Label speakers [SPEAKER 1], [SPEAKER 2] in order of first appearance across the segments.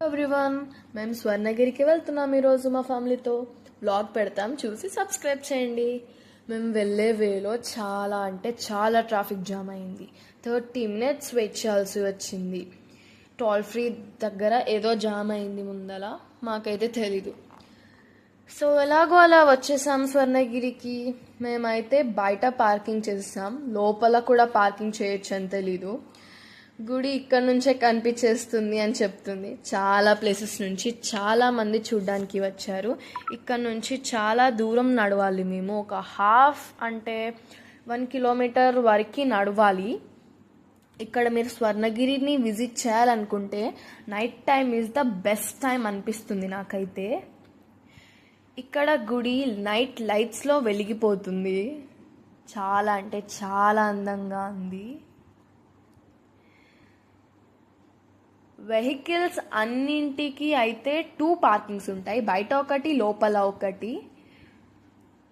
[SPEAKER 1] Everyone, మేము స్వర్ణగిరికి వెళ్తున్నాం ఈరోజు మా ఫ్యామిలీతో. బ్లాగ్ పెడతాం, చూసి సబ్స్క్రైబ్ చేయండి. మేము వెళ్ళే వేలో చాలా ట్రాఫిక్ జామ్ అయింది. 30 minutes వెయిట్ చేయాల్సి వచ్చింది. టోల్ ఫ్రీ దగ్గర ఏదో జామ్ అయింది ముందల, మాకైతే తెలీదు. సో ఎలాగో అలా వచ్చేసాం స్వర్ణగిరికి. మేమైతే బయట పార్కింగ్ చేసాం, లోపల కూడా పార్కింగ్ చేయొచ్చు అని తెలీదు. గుడి ఇక్కడ నుంచే కనిపించేస్తుంది అని చెప్తుంది. చాలా ప్లేసెస్ నుంచి చాలా మంది చూడ్డానికి వచ్చారు. ఇక్కడ నుంచి చాలా దూరం నడవాలి. మేము ఒక 1 kilometer వరకు నడవాలి. ఇక్కడ మీరు స్వర్ణగిరిని విజిట్ చేయాలనుకుంటే night time is the best time అనిపిస్తుంది నాకైతే. ఇక్కడ గుడి నైట్ లైట్స్లో వెలిగిపోతుంది. చాలా అందంగా ఉంది. వెహికల్స్ అన్నింటికి అయితే 2 పార్కింగ్స్ ఉంటాయి, బయట ఒకటి లోపల ఒకటి.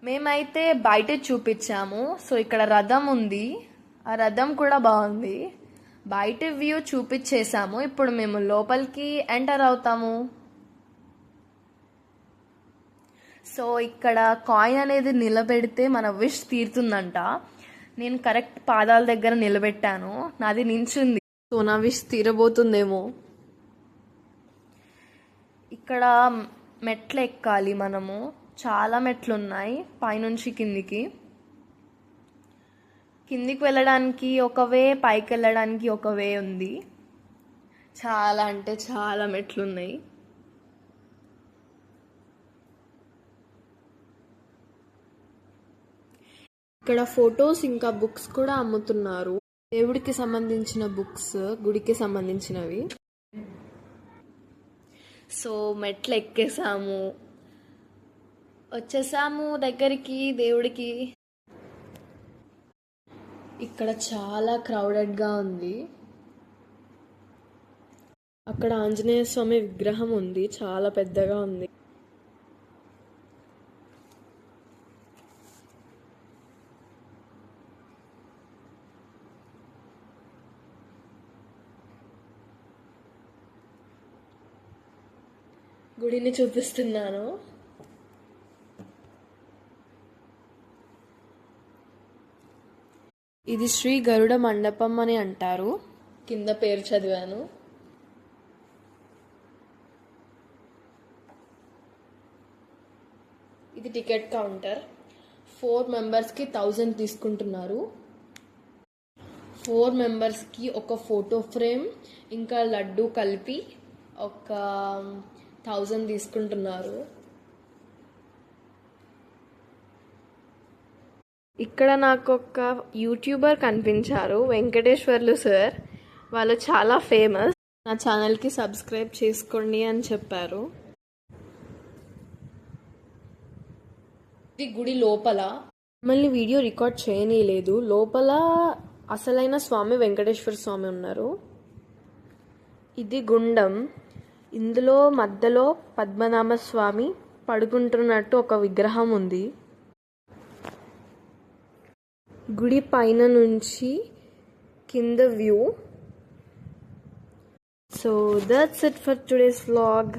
[SPEAKER 1] మేమైతే బయట చూపించాము. సో ఇక్కడ రథం ఉంది, ఆ రథం కూడా బాగుంది. బయట వ్యూ చూపించేసాము. ఇప్పుడు మేము లోపలికి ఎంటర్ అవుతాము. సో ఇక్కడ కాయిన్ అనేది నిలబెడితే మన విష్ తీరుతుందంట. నేను కరెక్ట్ పాదాల దగ్గర నిలబెట్టాను, నాది నించుంది. సో నా విష్ తీరబోతుందేమో. ఇక్కడ మెట్లు ఎక్కాలి మనము, చాలా మెట్లు ఉన్నాయి పైనుంచి కిందికి. కిందికి వెళ్ళడానికి ఒక వే, పైకి వెళ్ళడానికి ఒక వే ఉంది. చాలా మెట్లు ఉన్నాయి. ఇక్కడ ఫొటోస్ ఇంకా బుక్స్ కూడా అమ్ముతున్నారు. దేవుడికి సంబంధించిన బుక్స్, గుడికి సంబంధించినవి. సో మెట్లు ఎక్కేసాము, వచ్చేసాము దగ్గరికి దేవుడికి. ఇక్కడ చాలా క్రౌడెడ్గా ఉంది. అక్కడ ఆంజనేయ స్వామి విగ్రహం ఉంది, చాలా పెద్దగా ఉంది. గుడిని చూపిస్తున్నాను. ఇది శ్రీ గరుడ మండపం అని అంటారు. కింద పేరు చదివాను. ఇది టికెట్ కౌంటర్. 4 members-కి 1000 తీసుకుంటున్నారు. 4 members-కి ఒక ఫోటో ఫ్రేమ్ ఇంకా లడ్డు కలిపి ఒక 1000 తీసుకుంటున్నారు. ఇక్కడ నాకు ఒక యూట్యూబర్ కనిపించారు, వెంకటేశ్వర్లు సార్. వాళ్ళు చాలా ఫేమస్. నా ఛానల్కి సబ్స్క్రైబ్ చేసుకోండి అని చెప్పారు. ఇది గుడి లోపల. మళ్ళీ వీడియో రికార్డ్ చేయనీయలేదు. లోపల అసలైన స్వామి వెంకటేశ్వర స్వామి ఉన్నారు. ఇది గుండం. ఇందులో మధ్యలో పద్మనాభ స్వామి పడుకుంటున్నట్టు ఒక విగ్రహం ఉంది. గుడి పైన నుంచి కింద view. So that's it for today's vlog.